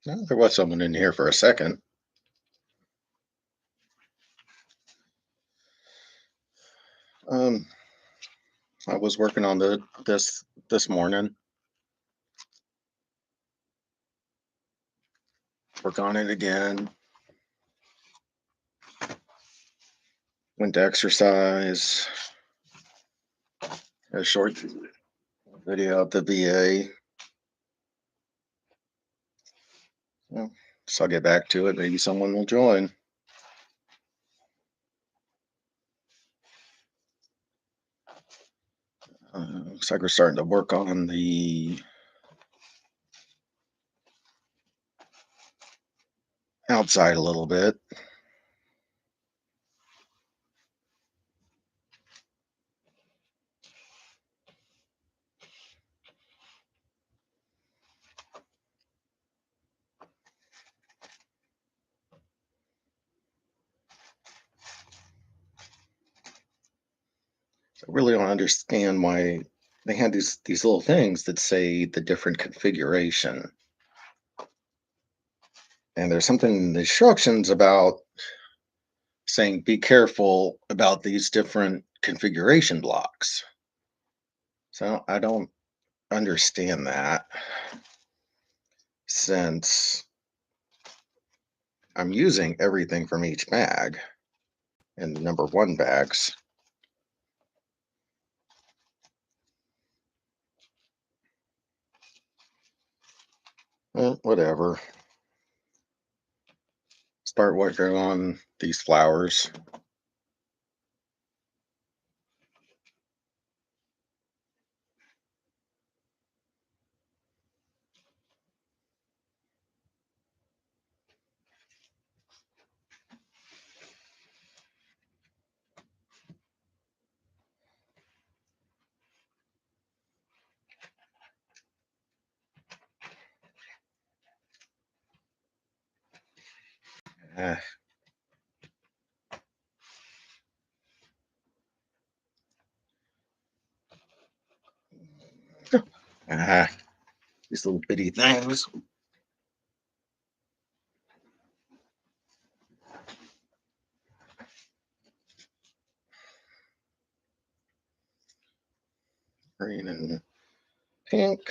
No, there was someone in here for a second. Um, I was working on this morning. Work on it again. Went to exercise. A short video of the VA. Well, so I'll get back to it. Maybe someone will join. Looks like we're starting to work on the outside a little bit. I really don't understand why they had these little things that say the different configuration. And there's something in the instructions about saying be careful about these different configuration blocks. So I don't understand that since I'm using everything from each bag in the number one bags. Well, whatever. Start working on these flowers. Ah, ah, these little bitty things. Green and pink.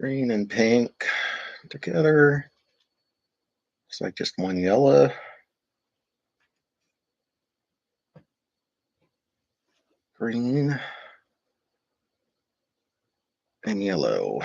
Green and pink together. It's like just one yellow. Green and yellow.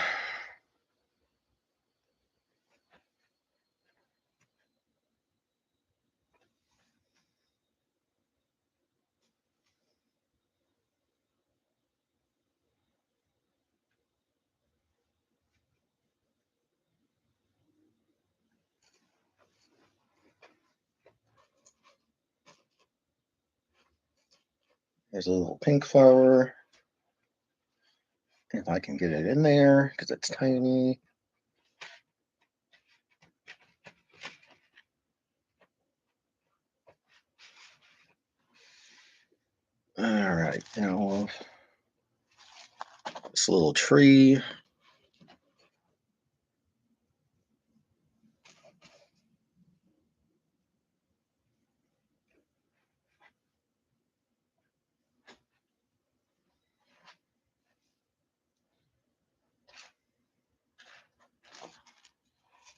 There's a little pink flower. If I can get it in there, because it's tiny. All right, now this little tree.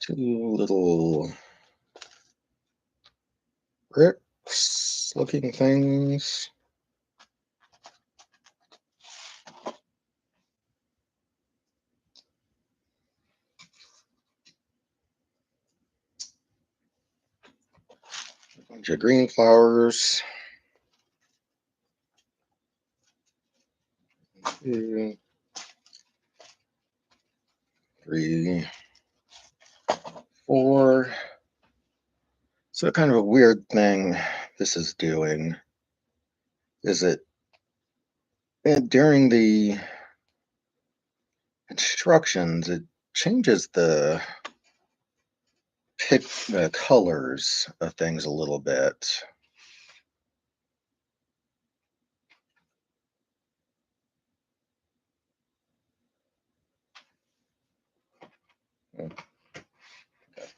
Two little bricks looking things. A bunch of green flowers. Two, three, four. So kind of a weird thing this is doing is it during the instructions it changes the pick the colors of things a little bit.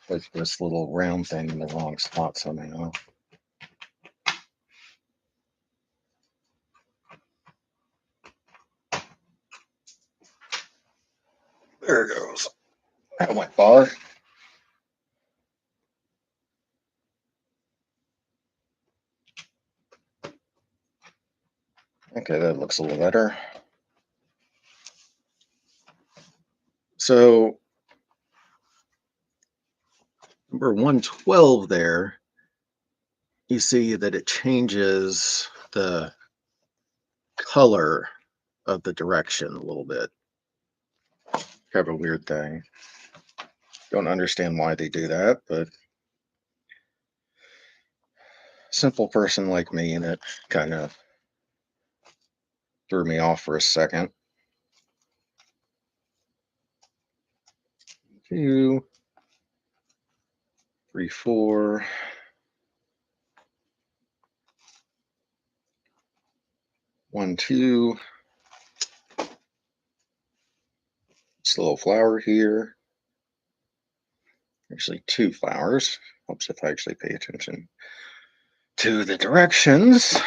Put this little round thing in the wrong spot somehow. There it goes. That went far. Okay, that looks a little better. So number 112 there, you see that it changes the color of the direction a little bit. Kind of a weird thing. Don't understand why they do that, but simple person like me, and it kind of threw me off for a second. 2, 3, 4. 1, 2. It's a little flower here. Actually, 2 flowers. Helps if I actually pay attention to the directions.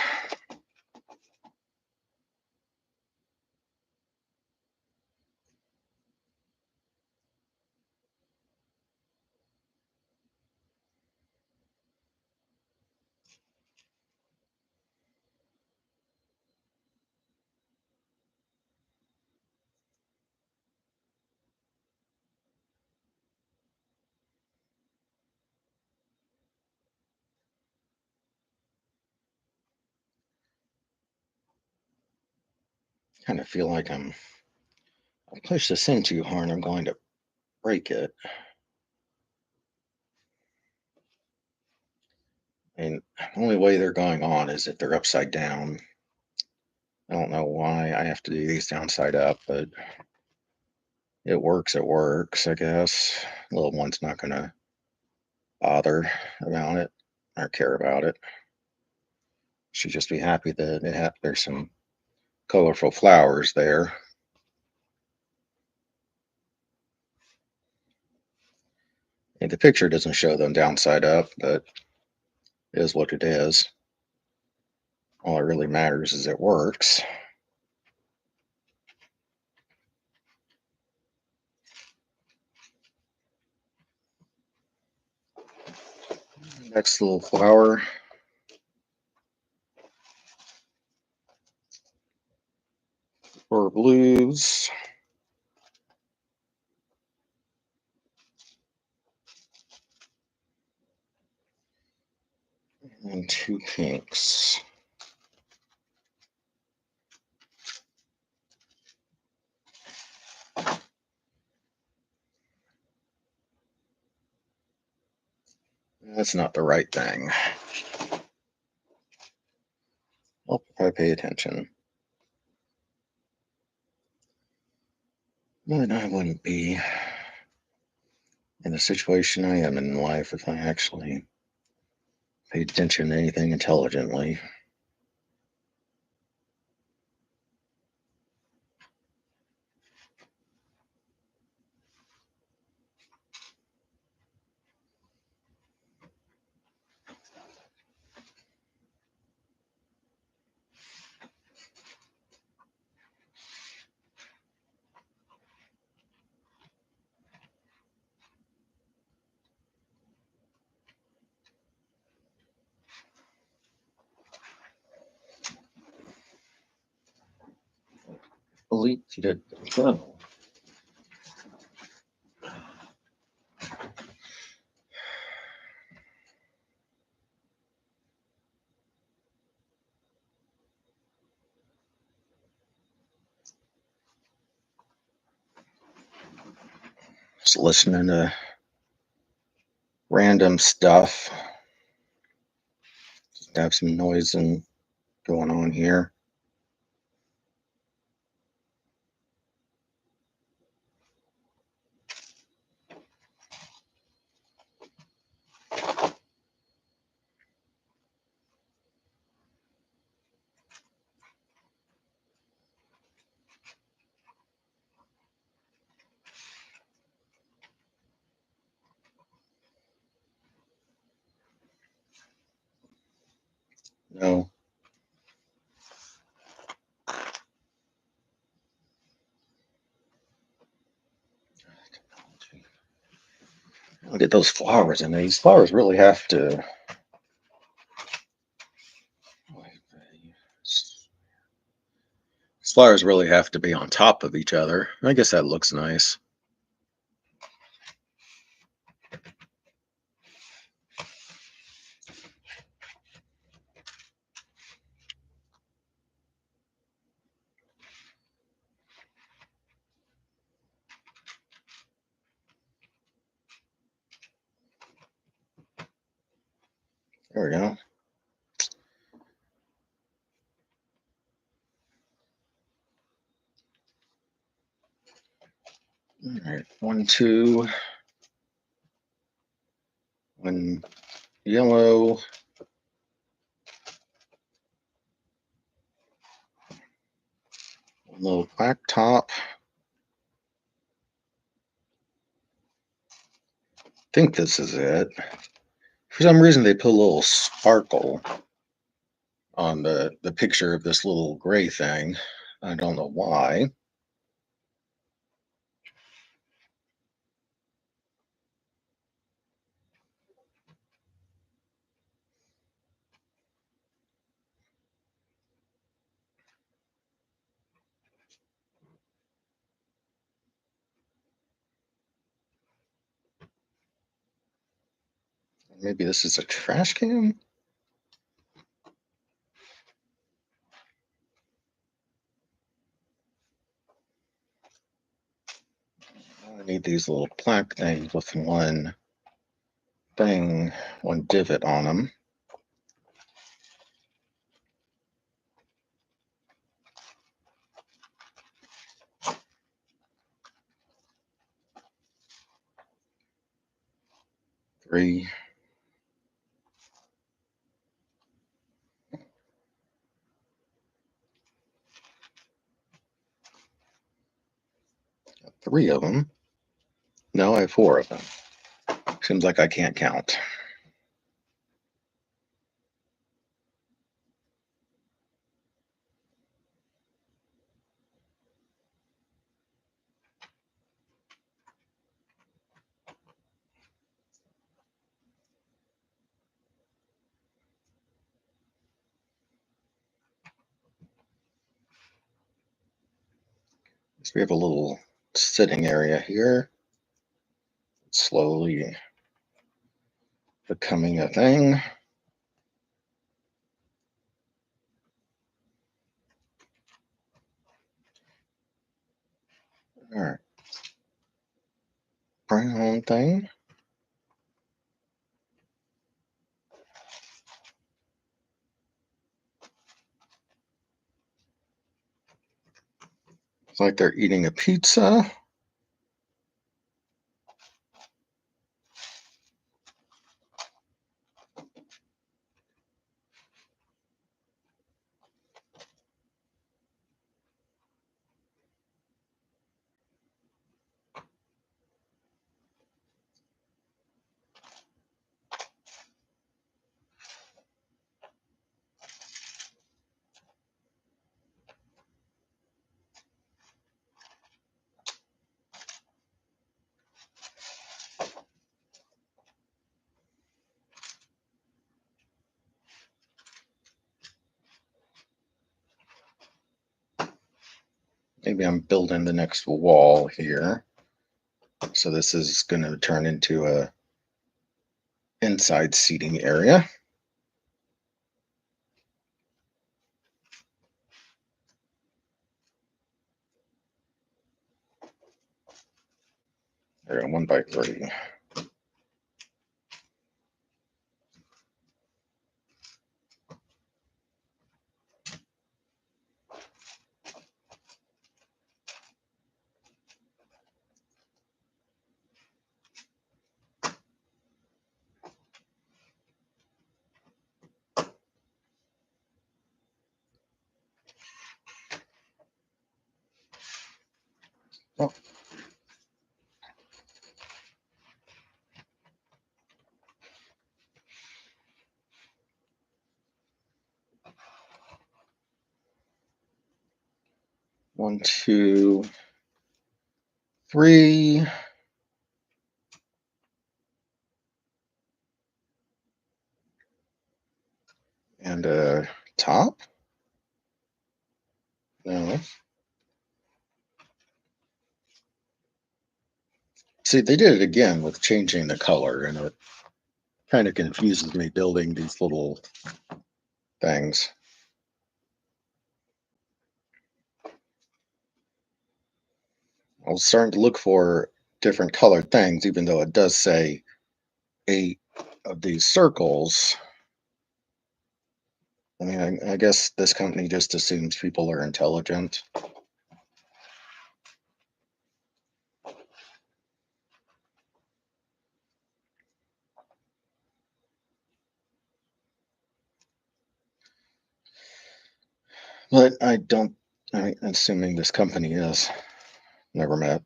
Kind of feel like I push this in too hard, I'm going to break it. And the only way they're going on is if they're upside down. I don't know why I have to do these downside up, but it works, I guess. Little one's not going to bother about it or care about it. Should just be happy that there's some colorful flowers there. And the picture doesn't show them downside up, but it is what it is. All that really matters is it works. Next little flower. For blues. And 2 pinks. That's not the right thing. Well, if I pay attention. But I wouldn't be in the situation I am in life if I actually paid attention to anything intelligently. Deleted journal. Just listening to random stuff. Just have some noise going on here. No. Look at those flowers in there. These flowers really have to. These flowers really have to be on top of each other. I guess that looks nice. There we go. All right, 1, 2, 1 yellow, one little black top. I think this is it. For some reason, they put a little sparkle on the picture of this little gray thing. I don't know why. Maybe this is a trash can? I need these little plaque things with one thing, one divot on them. Three. Three of them. No, I have four of them. Seems like I can't count. So we have a little sitting area here. Slowly becoming a thing. All right. Brown thing. It's like they're eating a pizza. Maybe I'm building the next wall here. So this is going to turn into a inside seating area. There, 1x3. Oh. 1, 2, 3. And a top? No. See, they did it again with changing the color, and it kind of confuses me building these little things. I was starting to look for different colored things, even though it does say 8 of these circles. I mean, I guess this company just assumes people are intelligent. But I'm assuming this company is. Never met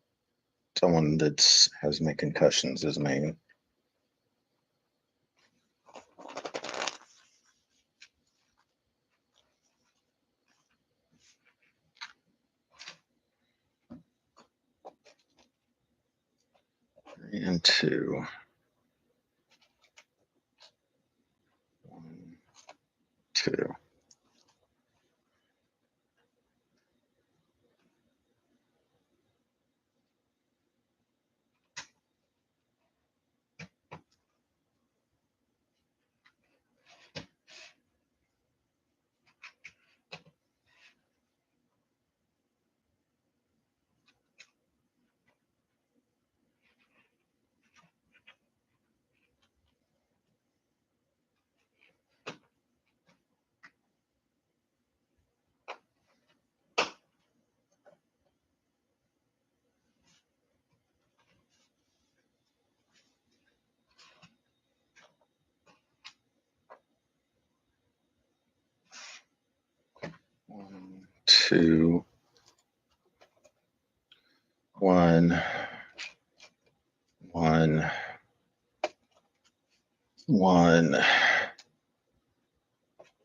someone that's has many concussions as me. And 2. 1, 2. 1, 2. 1, 1, 1,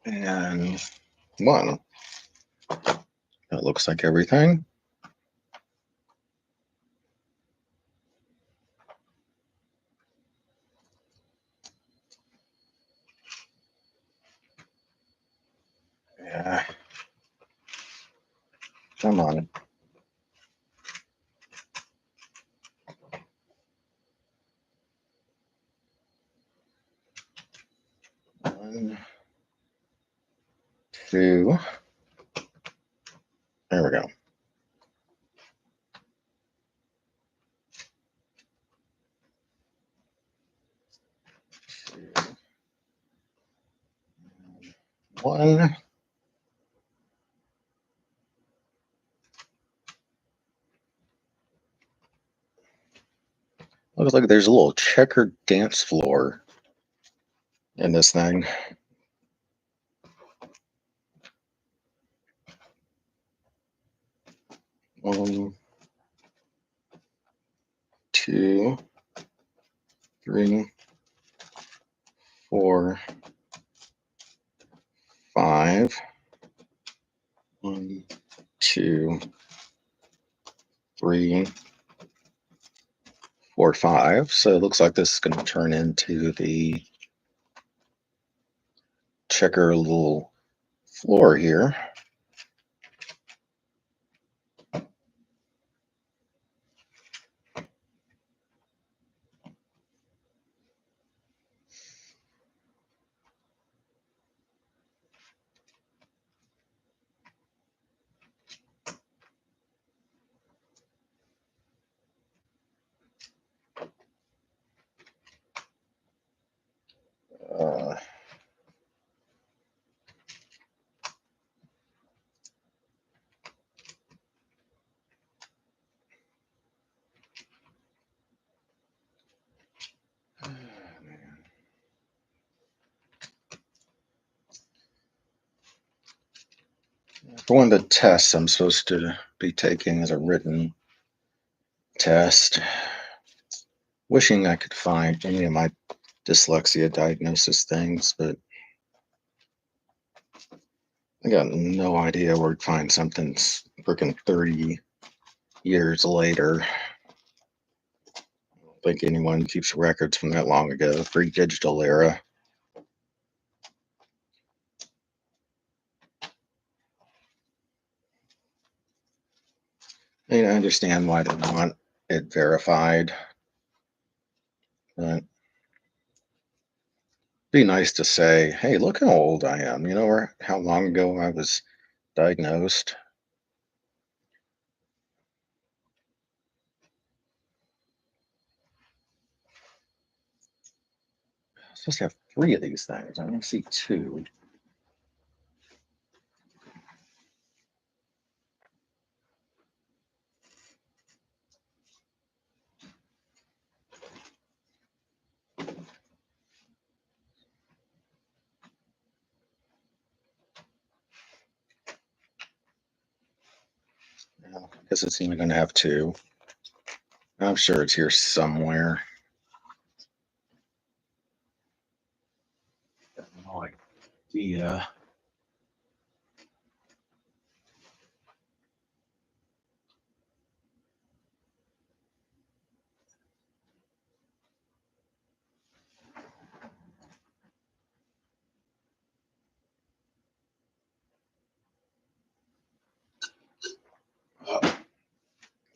and 1. That looks like everything. Yeah. Come on. 1, 2. There we go. 2, 1. Looks like there's a little checkered dance floor in this thing. 1, 2, 3, 4, 5. 1, 2, 3, 4, 5. So it looks like this is going to turn into the checker little floor here. Uh, For one of the tests I'm supposed to be taking as a written test, wishing I could find any of my dyslexia diagnosis things, but I got no idea where to find something freaking 30 years later. I don't think anyone keeps records from that long ago, pre-digital era. I understand why they want it verified, but be nice to say, hey, look how old I am, or how long ago I was diagnosed. I'm supposed to have 3 of these things. I only see 2. I guess it's only going to have 2. I'm sure it's here somewhere. No idea. Oh,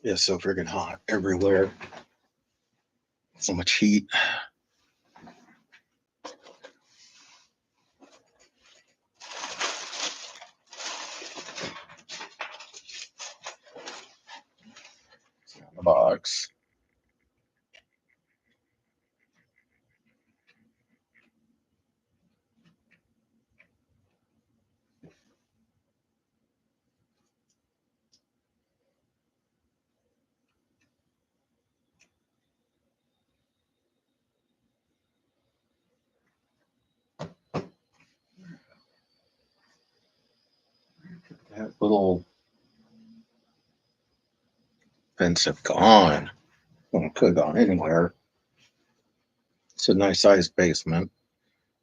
it's so freaking hot everywhere. So much heat. The box. That little fence have gone. Well, it could have gone anywhere. It's a nice sized basement.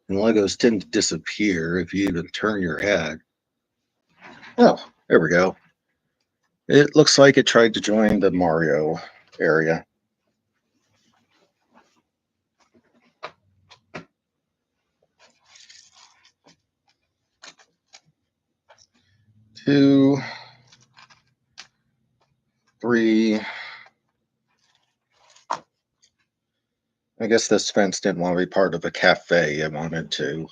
And Legos tend to disappear if you even turn your head. Oh, there we go. It looks like it tried to join the Mario area. Two, three. I guess this fence didn't want to be part of a cafe. It wanted to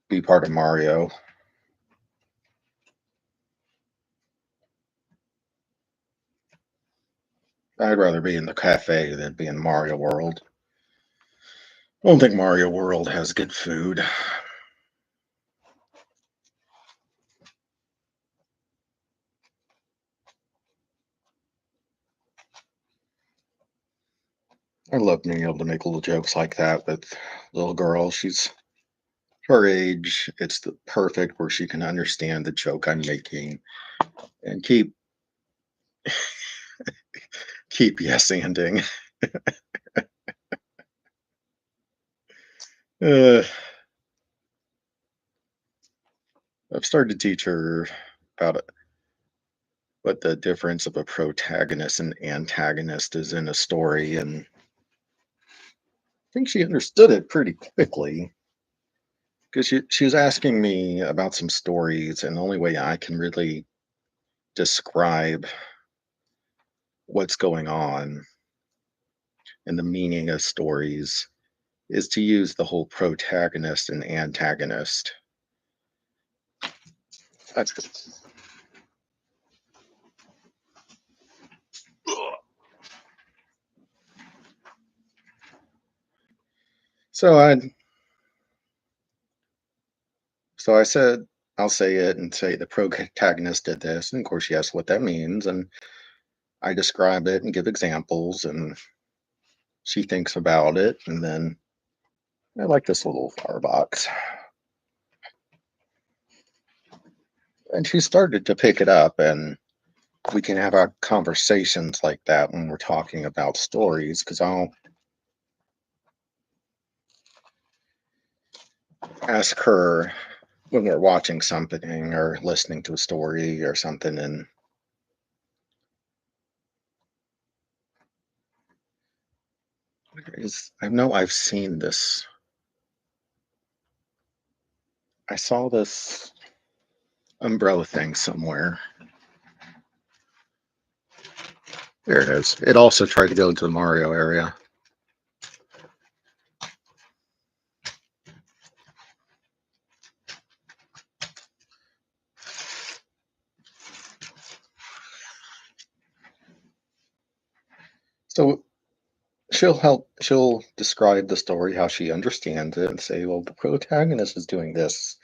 be part of Mario. I'd rather be in the cafe than be in Mario World. I don't think Mario World has good food. I love being able to make little jokes like that with little girl. She's her age. It's the perfect where she can understand the joke I'm making and keep yes ending. Uh, I've started to teach her about it, what the difference of a protagonist and antagonist is in a story, and I think she understood it pretty quickly because she was asking me about some stories, and the only way I can really describe what's going on and the meaning of stories is to use the whole protagonist and antagonist. That's good. So I so I said I'll say it and say the protagonist did this, and of course she asked what that means, and I describe it and give examples, and she thinks about it, and then I like this little flower box. And she started to pick it up, and we can have our conversations like that when we're talking about stories, because I'll ask her when we're watching something or listening to a story or something, and I know I've seen this. I saw this umbrella thing somewhere. There it is. It also tried to go into the Mario area. So she'll describe the story how she understands it and say, well, the protagonist is doing this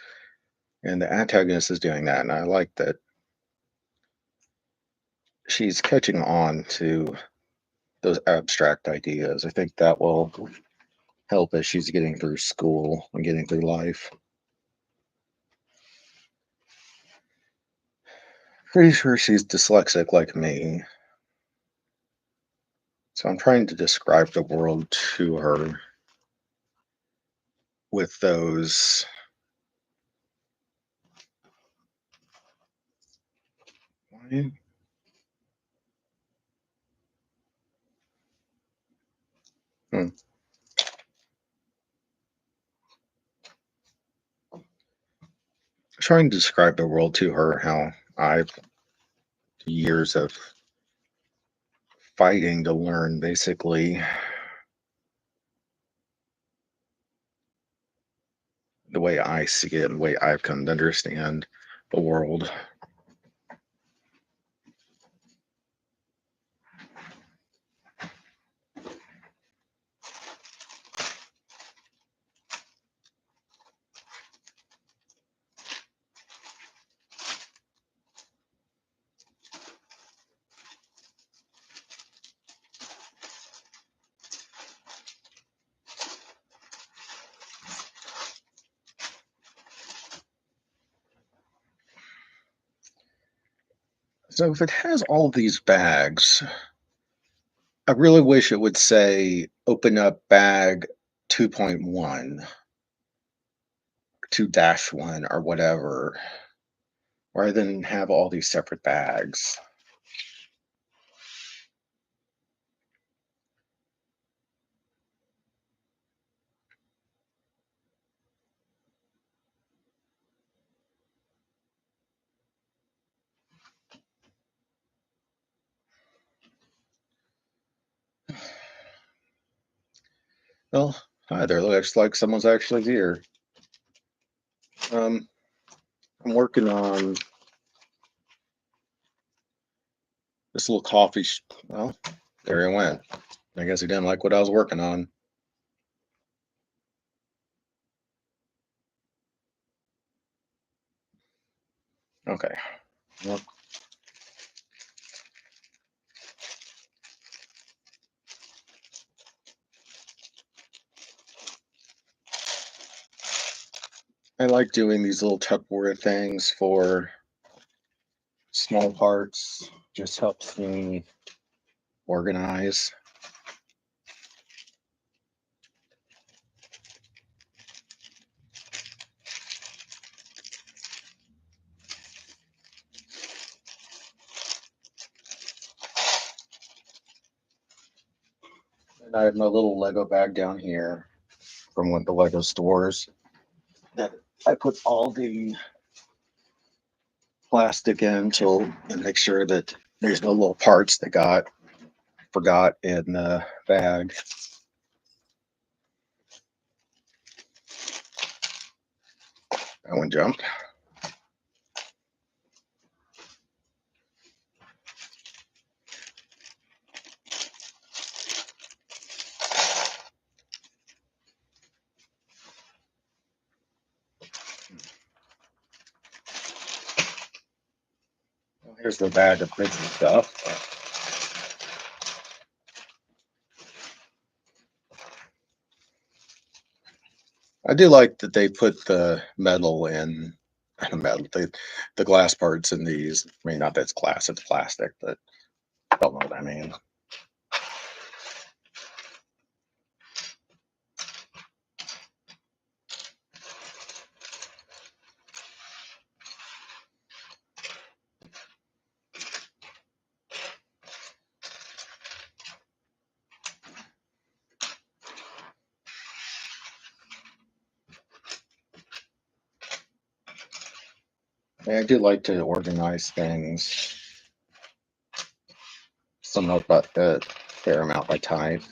and the antagonist is doing that. And I like that she's catching on to those abstract ideas. I think that will help as she's getting through school and getting through life. Pretty sure she's dyslexic like me. So I'm trying to describe the world to her with those. Hmm. Trying to describe the world to her, how I've years of fighting to learn basically the way I see it and the way I've come to understand the world. So if it has all these bags, I really wish it would say open up bag 2.1, 2-1 or whatever, rather than have all these separate bags. Well, hi there. Looks like someone's actually here. Um, I'm working on this little well, there he went. I guess he didn't like what I was working on. Okay. Well, I like doing these little Tupperware things for small parts. Just helps me organize. And I have my little Lego bag down here from one of the Lego stores that I put all the plastic in and make sure that there's no little parts that got forgot in the bag. That one jumped. Well, here's the bag of Christmas stuff. I do like that they put the metal in metal, the glass parts in these. I mean, not that it's glass, it's plastic, but I don't know what I mean. I do like to organize things somewhat, but a fair amount by type.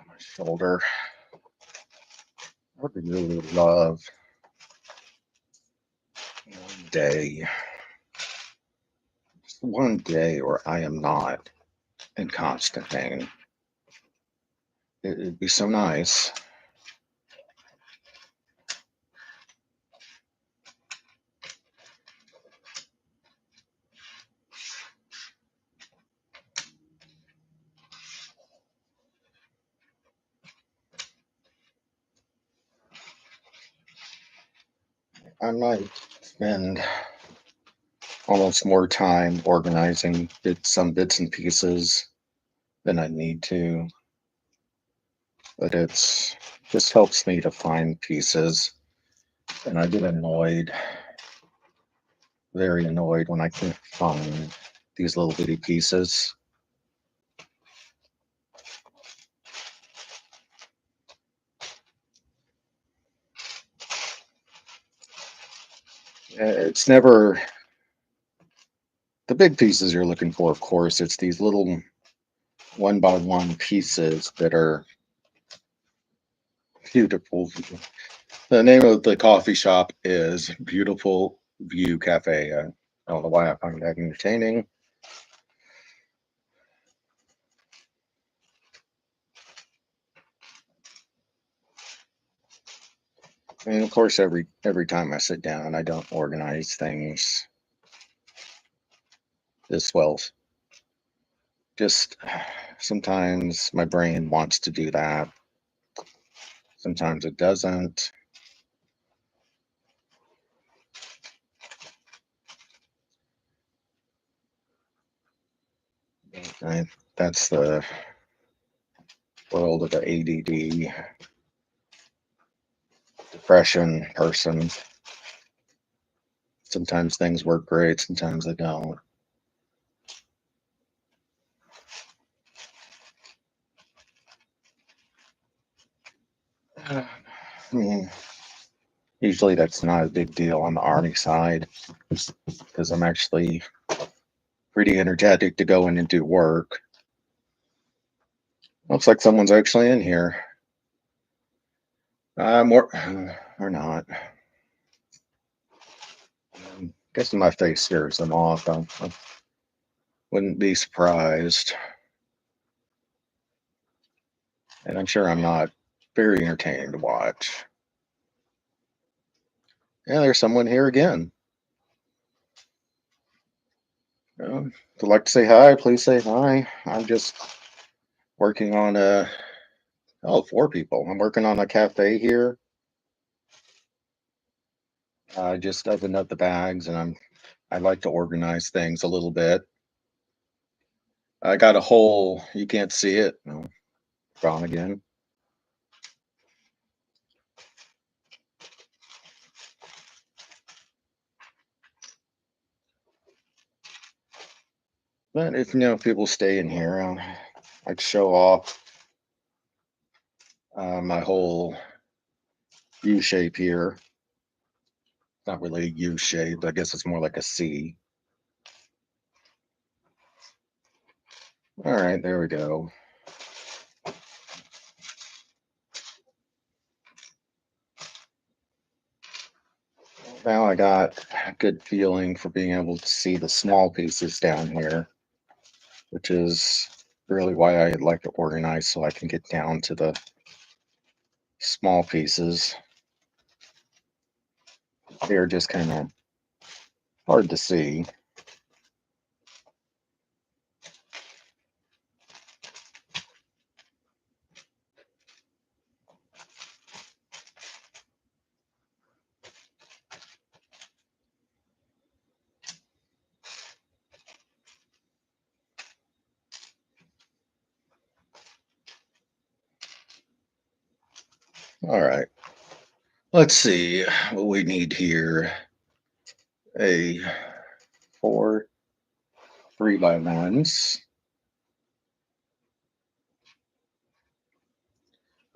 My shoulder. I would really love one day, just one day where I am not in constant pain. It'd be so nice. I might spend almost more time organizing some bits and pieces than I need to, but it's just helps me to find pieces, and I get annoyed, very annoyed when I can't find these little bitty pieces. It's never the big pieces you're looking for, of course. It's these little one by one pieces that are beautiful. The name of the coffee shop is Beautiful View Cafe. I don't know why I find that entertaining. And of course, every time I sit down, I don't organize things this well. Just sometimes my brain wants to do that. Sometimes it doesn't. I, that's the world of the ADD depression person. Sometimes things work great, sometimes they don't. I mean, usually that's not a big deal on the army side because I'm actually pretty energetic to go in and do work. Looks like someone's actually in here. More or not. I'm guessing my face scares them off. I wouldn't be surprised. And I'm sure I'm not very entertaining to watch. Yeah, there's someone here again. If you'd like to say hi, please say hi. I'm just working on four people. I'm working on a cafe here. I just opened up the bags and I like to organize things a little bit. I got a hole, you can't see it. No, gone again. But if people stay in here, I'd show off my whole U shape here. Not really a U shape. I guess it's more like a C. All right, there we go. Now I got a good feeling for being able to see the small pieces down here, which is really why I like to organize so I can get down to the small pieces. They're just kind of hard to see. All right. Let's see what we need here. A four 3x1s.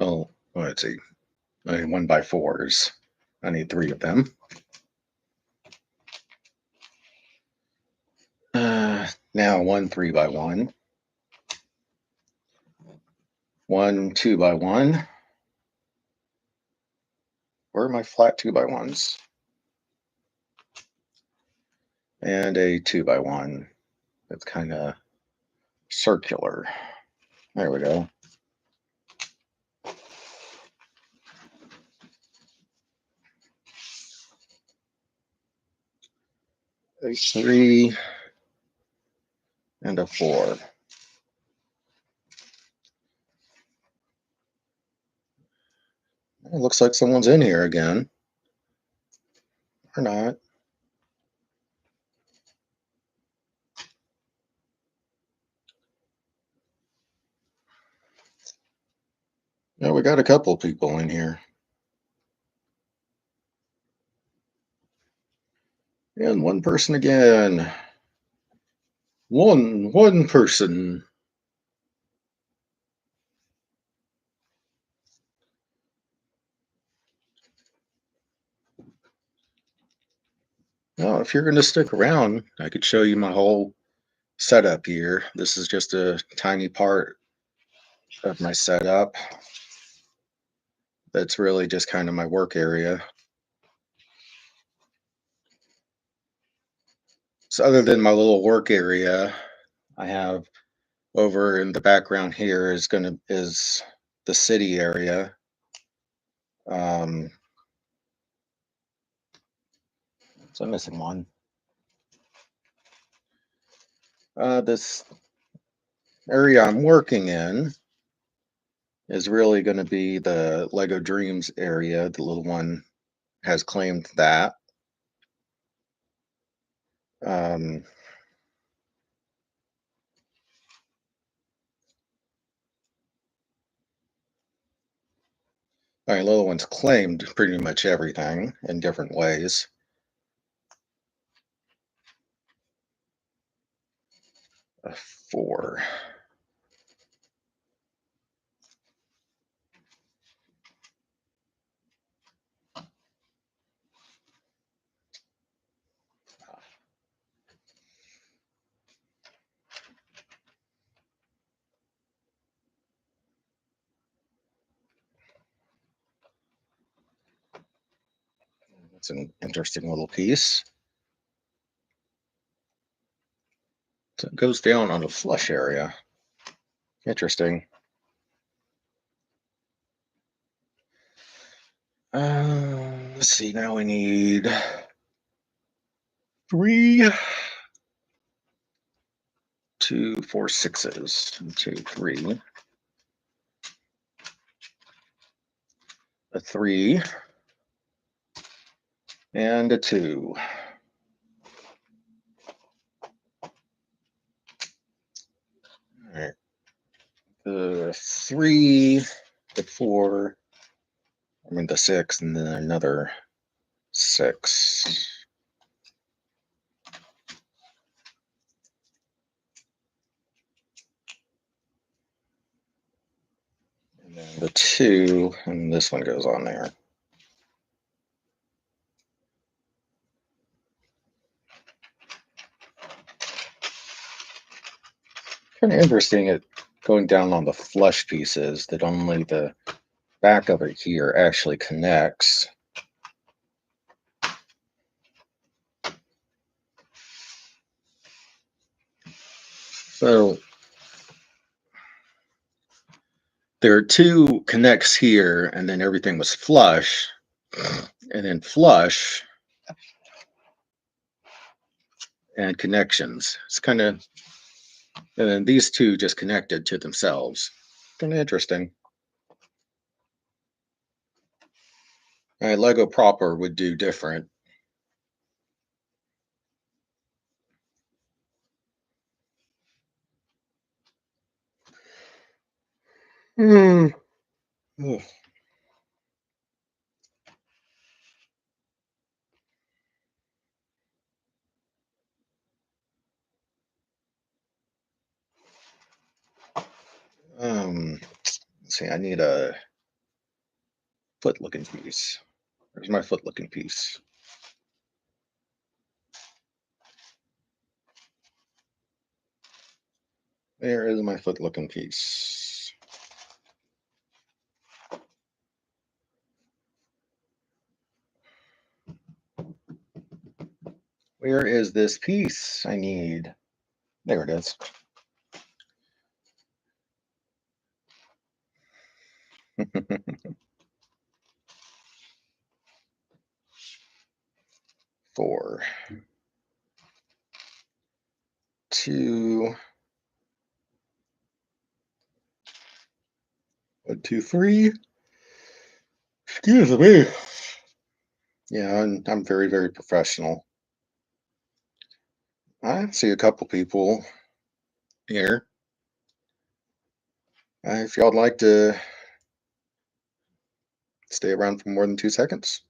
Oh, let's see. I need 1x4s. I need three of them. Now one 3x1. One 2x1. Where are my flat 2x1s? And a 2x1. That's kind of circular. There we go. A 3 and a 4. It looks like someone's in here again. Or not. Yeah, we got a couple people in here. And one person again. One person. Well, if you're going to stick around, I could show you my whole setup here. This is just a tiny part of my setup. That's really just kind of my work area. So other than my little work area, I have over in the background here is the city area. So I'm missing one. This area I'm working in is really going to be the Lego Dreams area. The little one has claimed that. Um, my little one's claimed pretty much everything in different ways. A 4. It's an interesting little piece. So it goes down on the flush area. Interesting. Let's see. Now we need 3, 2, 4, 6s. 2, 3. A 3 and a 2. All right. The 3, the 4, the 6, and then another 6. And then the 2, and this one goes on there. Kind of interesting it going down on the flush pieces that only the back of it here actually connects. So there are 2 connects here, and then everything was flush, and then flush and connections. It's kind of, and then these 2 just connected to themselves. Kind of interesting. Lego proper would do different. Hmm. Let's see, I need a foot looking piece. Where's my foot looking piece? There is my foot looking piece. Where is this piece I need? There it is. Four, two, 1, 2, 3. Excuse me. Yeah, I'm very, very professional. I see a couple people here. If y'all would like to stay around for more than 2 seconds,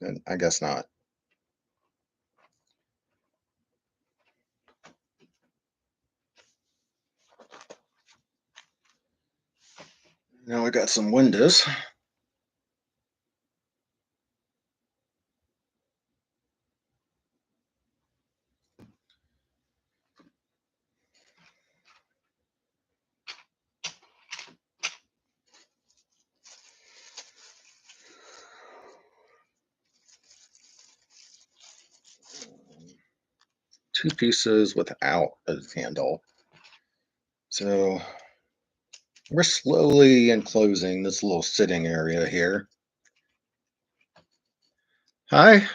then I guess not. Now I got some windows. Two pieces without a handle. So we're slowly enclosing this little sitting area here. Hi,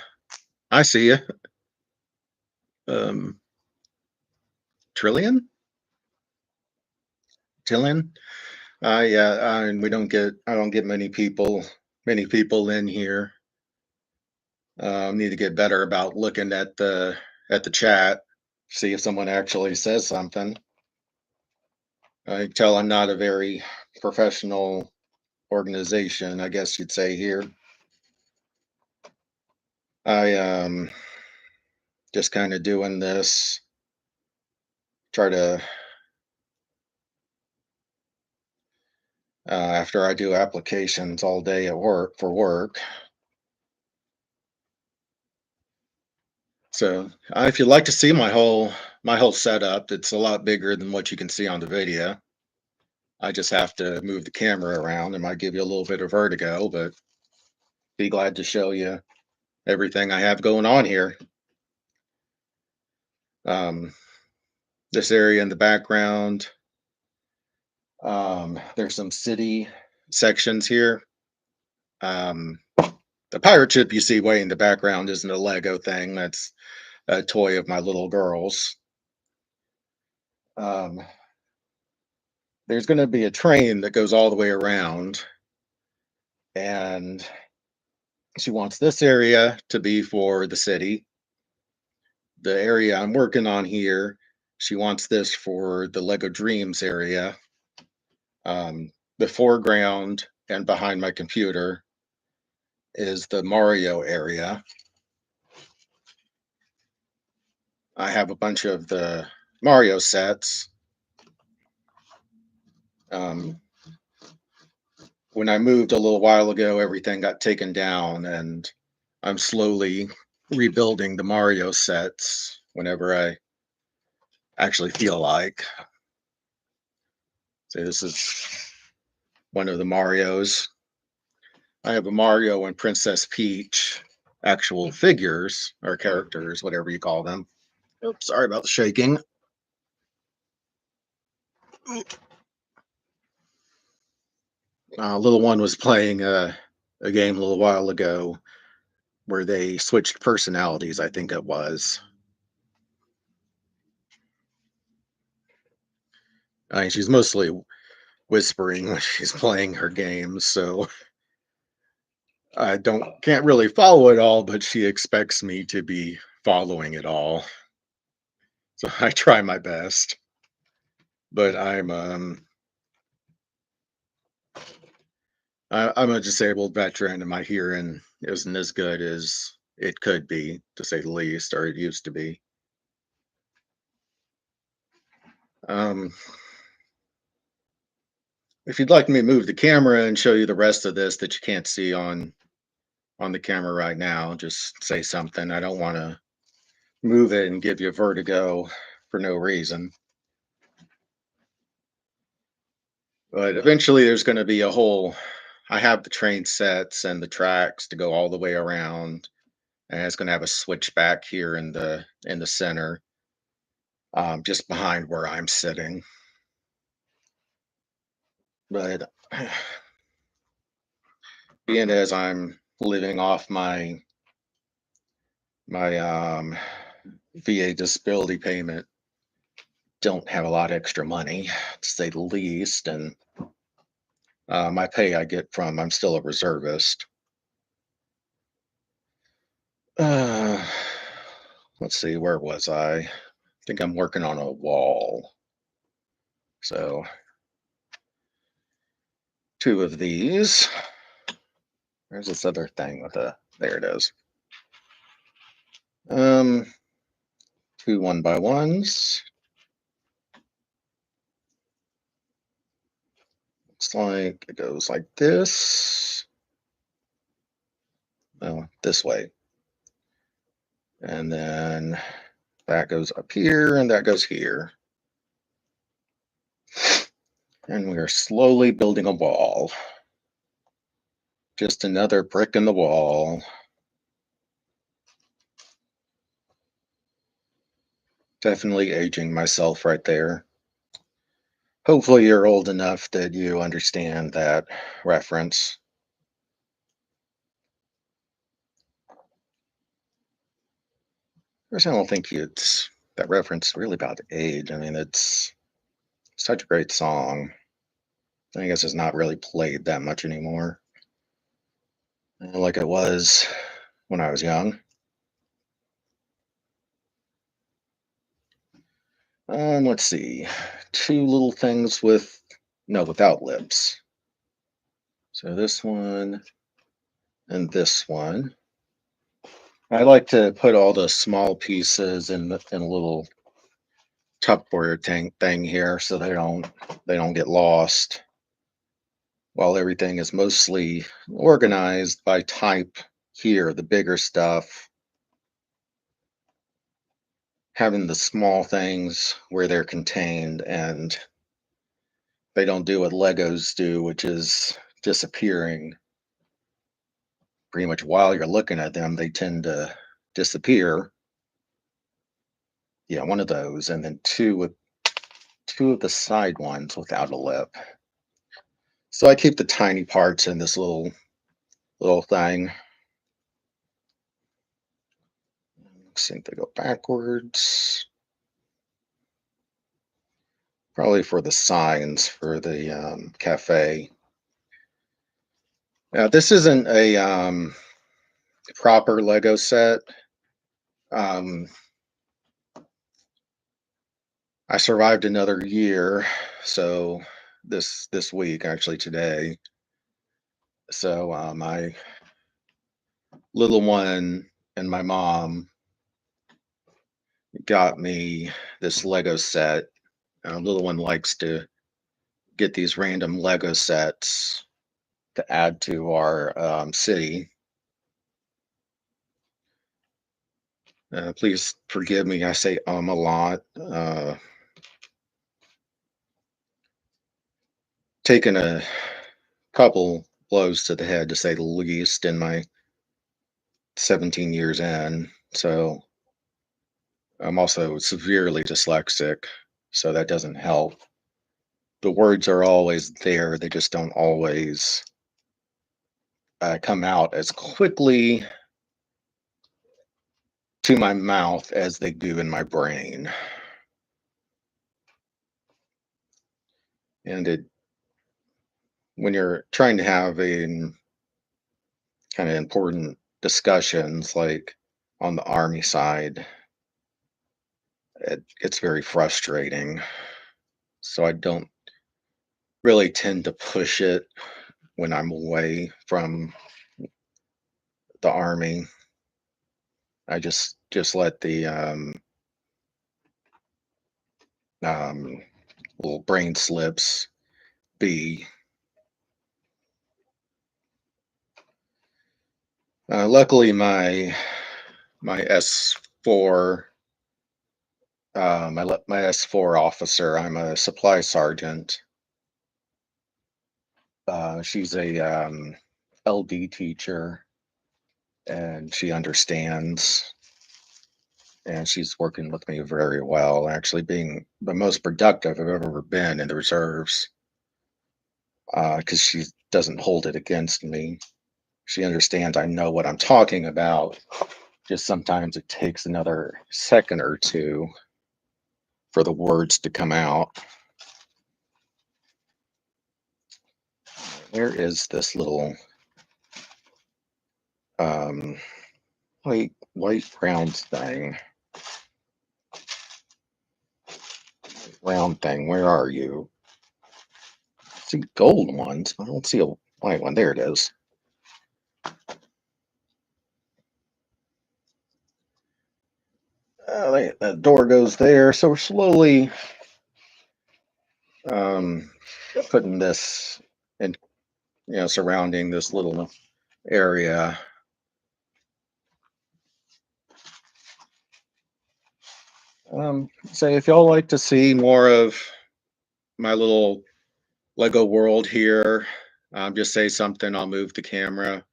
I see you. Trillion? Tillion? Yeah, and I don't get many people in here. Need to get better about looking at the chat, see if someone actually says something. I tell I'm not a very professional organization, I guess you'd say here. I just kind of doing this, try to after I do applications all day at work for work. So if you'd like to see my whole setup, it's a lot bigger than what you can see on the video. I just have to move the camera around. It might give you a little bit of vertigo, but be glad to show you everything I have going on here. Um, this area in the background, there's some city sections here. The pirate ship you see way in the background isn't a Lego thing. That's a toy of my little girls. Um, there's going to be a train that goes all the way around, and she wants this area to be for the city. The area I'm working on here, she wants this for the Lego Dreams area. The foreground and behind my computer is the Mario area. I have a bunch of the Mario sets. When I moved a little while ago, everything got taken down, and I'm slowly rebuilding the Mario sets whenever I actually feel like. So this is one of the Marios. I have a Mario and Princess Peach actual figures or characters, whatever you call them. Oops, sorry about the shaking. Little one was playing a game a little while ago where they switched personalities, I think it was. I mean, she's mostly whispering when she's playing her games, so I can't really follow it all, but she expects me to be following it all. So I try my best. But I'm a disabled veteran and my hearing isn't as good as it could be, to say the least, or it used to be. Um if you'd like me to move the camera and show you the rest of this that you can't see on the camera right now, just say something. I don't want to move it and give you vertigo for no reason. But eventually there's going to be a whole I have the train sets and the tracks to go all the way around, and it's going to have a switchback here in the center, just behind where I'm sitting. But being as I'm living off my VA disability payment, don't have a lot of extra money to say the least, and my pay I get from I'm still a reservist. Uh, let's see, where was I? I think I'm working on a wall. So two of these. There's this other thing with a there it is. Um, two 1x1s. Looks like it goes like this. Well, this way. And then that goes up here and that goes here. And we are slowly building a wall. Just another brick in the wall. Definitely aging myself right there. Hopefully you're old enough that you understand that reference. Of course, I don't think it's that reference really about age. I mean, it's such a great song. I guess it's not really played that much anymore, like it was when I was young. Let's see, two little things with no without lips. So this one and this one. I like to put all the small pieces in a little Tupperware thing here so they don't get lost. While everything is mostly organized by type here, the bigger stuff, having the small things where they're contained, and they don't do what Legos do, which is disappearing pretty much while you're looking at them. They tend to disappear. Yeah, one of those, and then two of the side ones without a lip. So I keep the tiny parts in this little thing. I think they go backwards. Probably for the signs for the cafe. Now, this isn't a proper Lego set. Um, I survived another year, so this week, actually today. So my little one and my mom got me this Lego set. Little one likes to get these random Lego sets to add to our city. Please forgive me. I say a lot. Taken a couple blows to the head, to say the least, in my 17 years in. So I'm also severely dyslexic, so that doesn't help. The words are always there, they just don't always come out as quickly to my mouth as they do in my brain. And when you're trying to have a kind of important discussions like on the army side, it's very frustrating. So I don't really tend to push it when I'm away from the army. I just let the um, little brain slips be. Luckily, my S4, my S4 officer, I'm a supply sergeant. She's a LD teacher, and she understands, and she's working with me very well. Actually, being the most productive I've ever been in the reserves, because she doesn't hold it against me. She understands I know what I'm talking about. Just sometimes it takes another second or two for the words to come out. Where is this little um, white round thing? Round thing, where are you? I see gold ones, but I don't see a white one. There it is. That door goes there, so we're slowly um, putting this in, surrounding this little area. Say if y'all like to see more of my little Lego world here, just say something. I'll move the camera.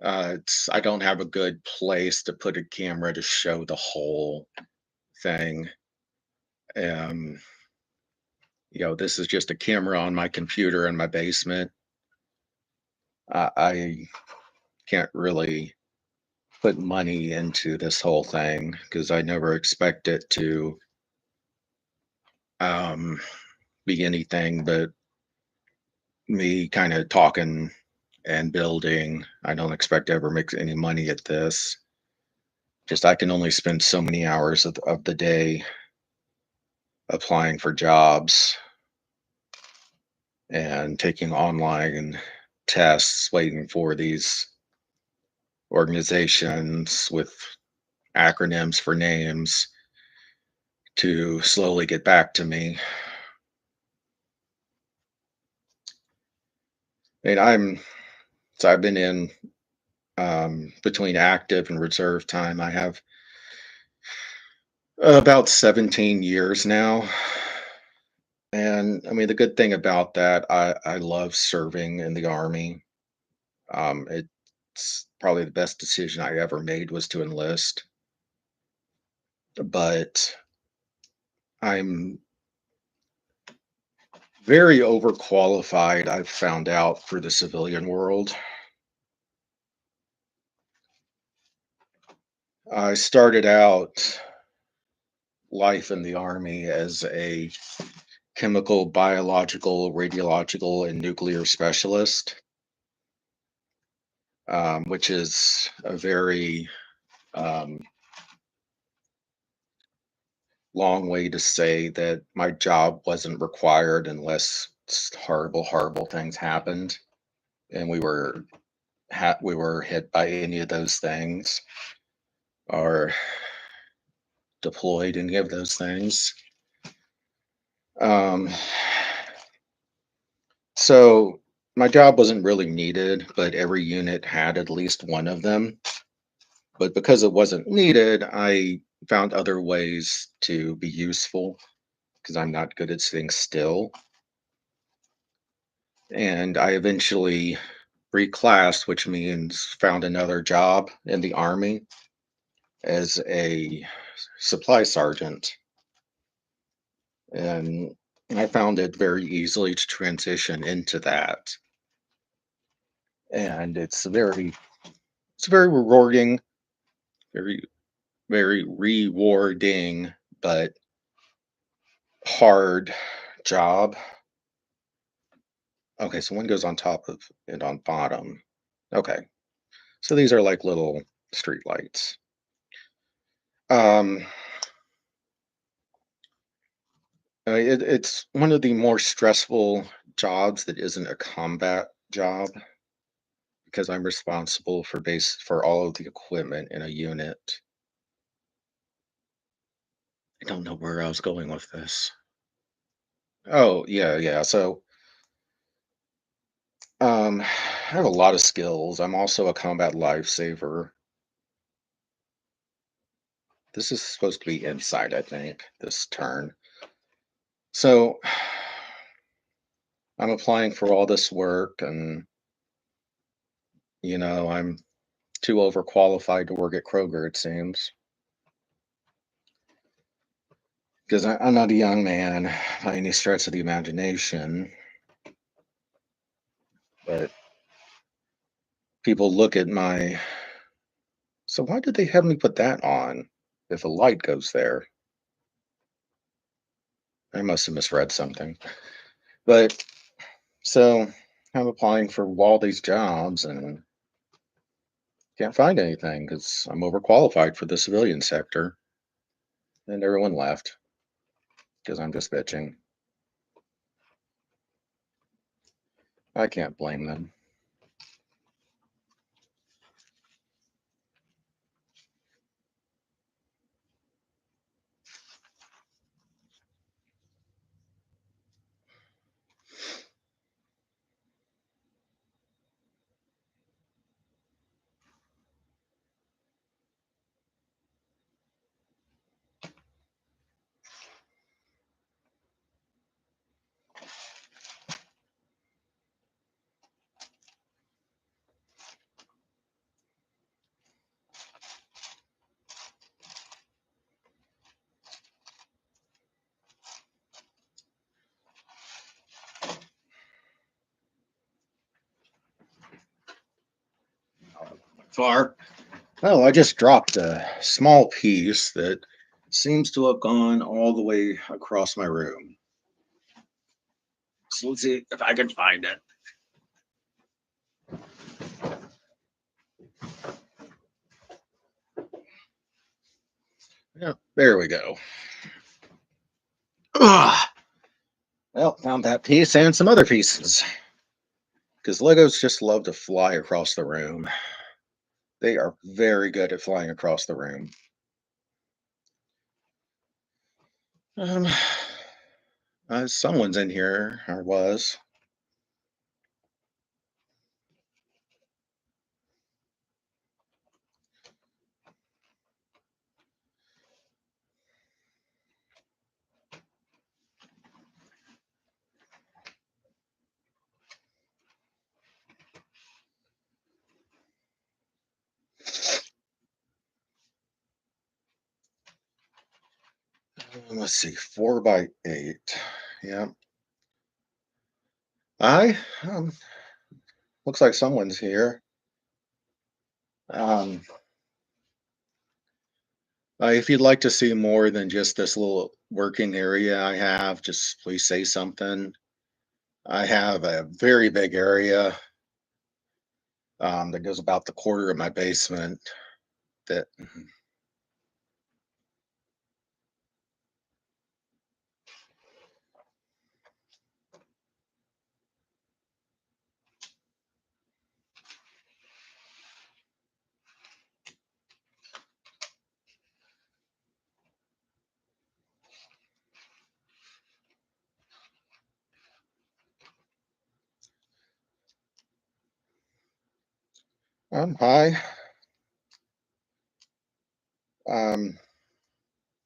I don't have a good place to put a camera to show the whole thing. Um, this is just a camera on my computer in my basement. I can't really put money into this whole thing because I never expect it to um, be anything but me kind of talking and building. I don't expect to ever make any money at this. Just I can only spend so many hours of the day applying for jobs and taking online tests, waiting for these organizations with acronyms for names to slowly get back to me. And I've been in between active and reserve time. I have about 17 years now. And I mean, the good thing about that, I love serving in the Army. It's probably the best decision I ever made was to enlist, but I'm very overqualified, I've found out, for the civilian world. I started out life in the Army as a chemical, biological, radiological, and nuclear specialist, which is a very um, long way to say that my job wasn't required unless horrible, horrible things happened, and we were hit by any of those things or deployed any of those things. Um, so my job wasn't really needed, but every unit had at least one of them. But because it wasn't needed, I found other ways to be useful because I'm not good at sitting still. And I eventually reclassed, which means found another job in the Army as a supply sergeant. And I found it very easily to transition into that. And it's very rewarding, very, very rewarding, but hard job. Okay, so one goes on top of and on bottom. Okay, so these are like little street lights. Um, it's one of the more stressful jobs that isn't a combat job because I'm responsible for all of the equipment in a unit. I don't know where I was going with this. Oh, yeah, yeah. So I have a lot of skills. I'm also a combat lifesaver. This is supposed to be inside, I think, this turn. So I'm applying for all this work and, I'm too overqualified to work at Kroger, it seems. Because I'm not a young man by any stretch of the imagination, but people look at my. So why did they have me put that on if a light goes there? I must have misread something. But so I'm applying for all these jobs and can't find anything because I'm overqualified for the civilian sector. And everyone left because I'm just bitching. I can't blame them. Far. Oh, I just dropped a small piece that seems to have gone all the way across my room. So let's see if I can find it. Yeah, there we go. Ugh. Well, found that piece and some other pieces. Because Legos just love to fly across the room. They are very good at flying across the room. Um, someone's in here, or was. Let's see, 4 by 8. Yeah. I looks like someone's here. Um, if you'd like to see more than just this little working area I have, just please say something. I have a very big area that goes about the quarter of my basement. That hi. Um,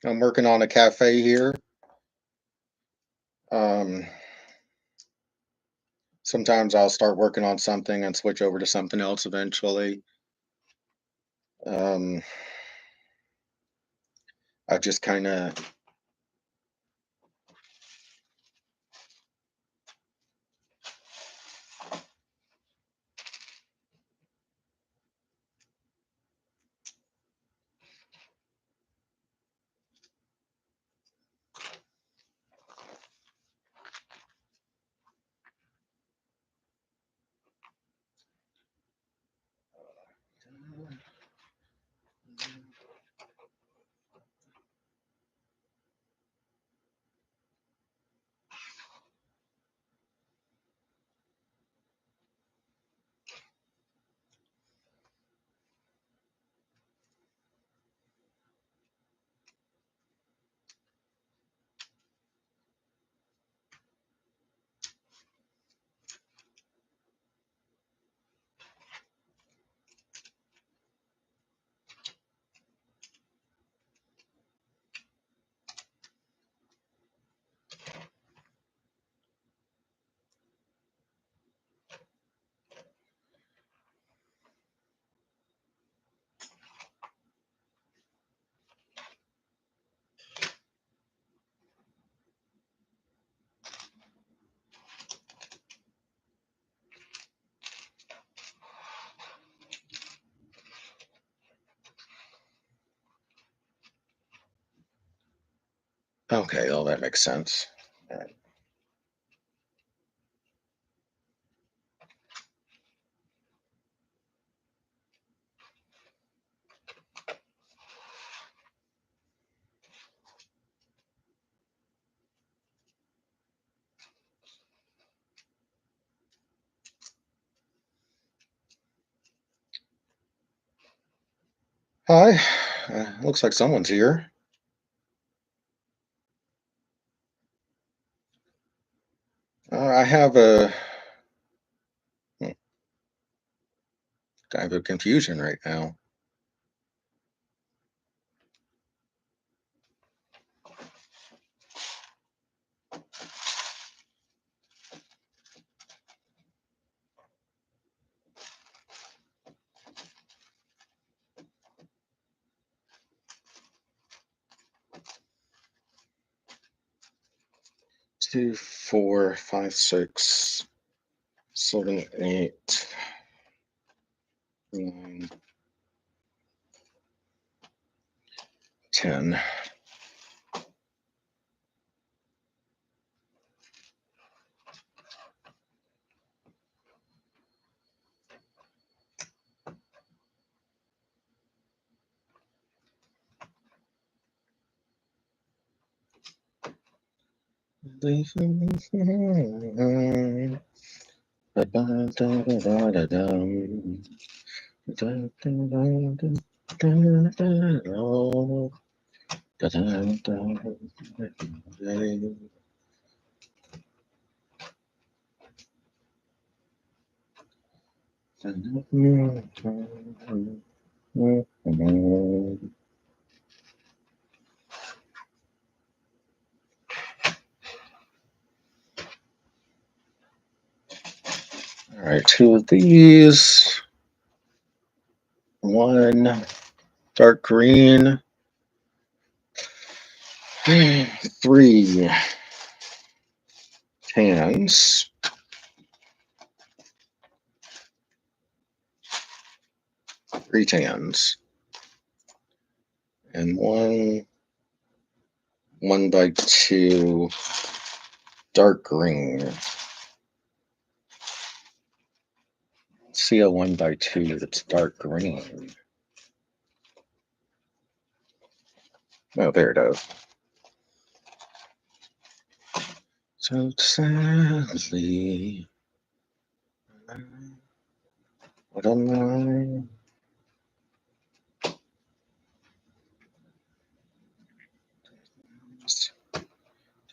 I'm working on a cafe here. Um, Sometimes I'll start working on something and switch over to something else eventually. Um, I just kind of, Okay, well, that makes sense. All right. Hi, looks like someone's here. I have a hmm, kind of a confusion right now. 2, 4, 5, 6, 7, 8, 9, 10. All right, 2 of these, 1 dark green, 3 tans, 3 tans, and 1 by 2 dark green. See a 1 by 2 that's dark green. Oh, there it is. So sadly, what am I?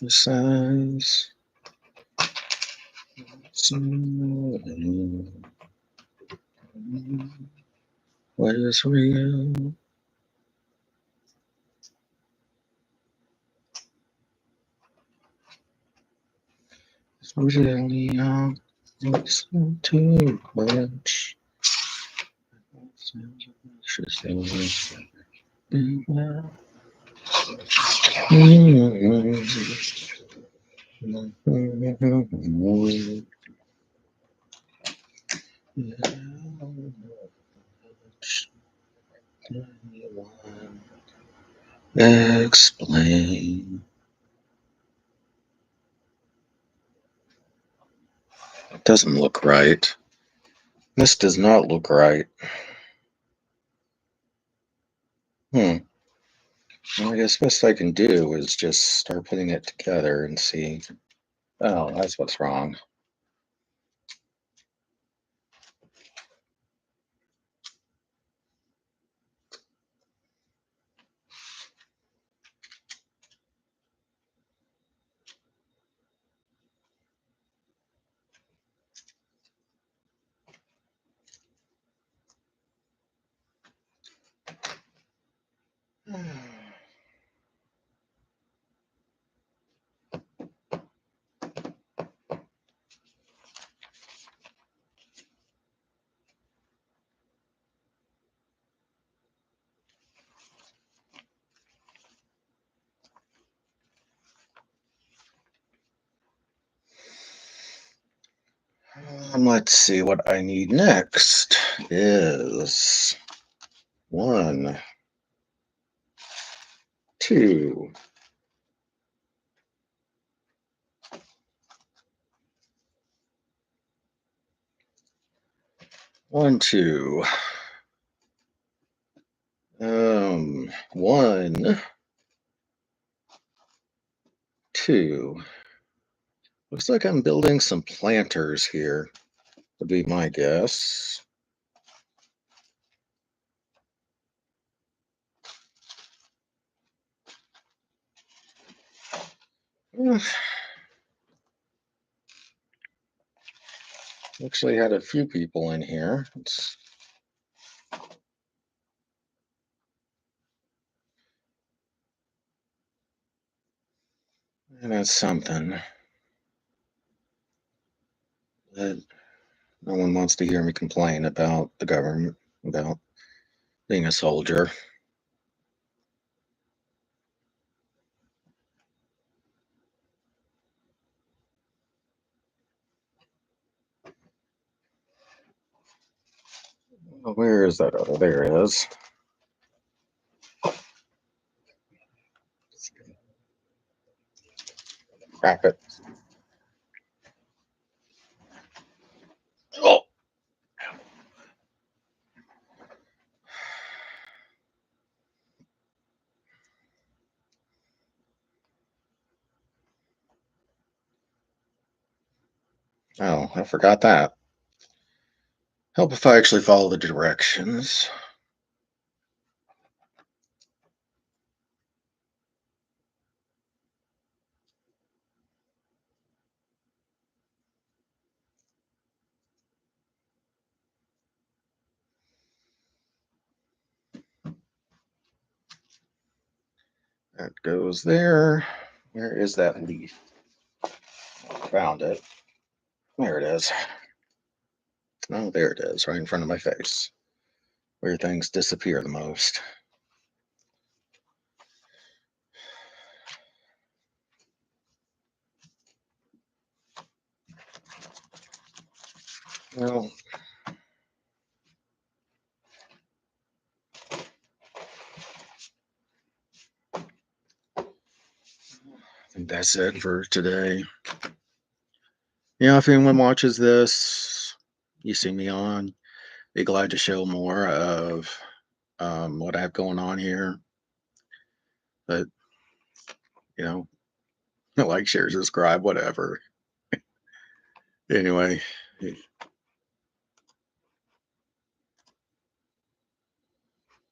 The size. What is real? It's really not. It's too much. Explain. It doesn't look right. This does not look right. Hmm. Well, I guess best I can do is just start putting it together and see. Oh, that's what's wrong. Let's see, what I need next is 1, 2, 1, 2. 1, 2. Looks like I'm building some planters here, would be my guess. Actually had a few people in here. And that's something. But no one wants to hear me complain about the government, about being a soldier. Oh, where is that other? There it is. Crap it. Oh, oh, I forgot that. Help if I actually follow the directions. That goes there. Where is that leaf? Found it. There it is. Oh, there it is, right in front of my face, where things disappear the most. Well, I think that's it for today. Yeah, if anyone watches this, you see me on, be glad to show more of what I have going on here. But, you know, like, share, subscribe, whatever. Anyway,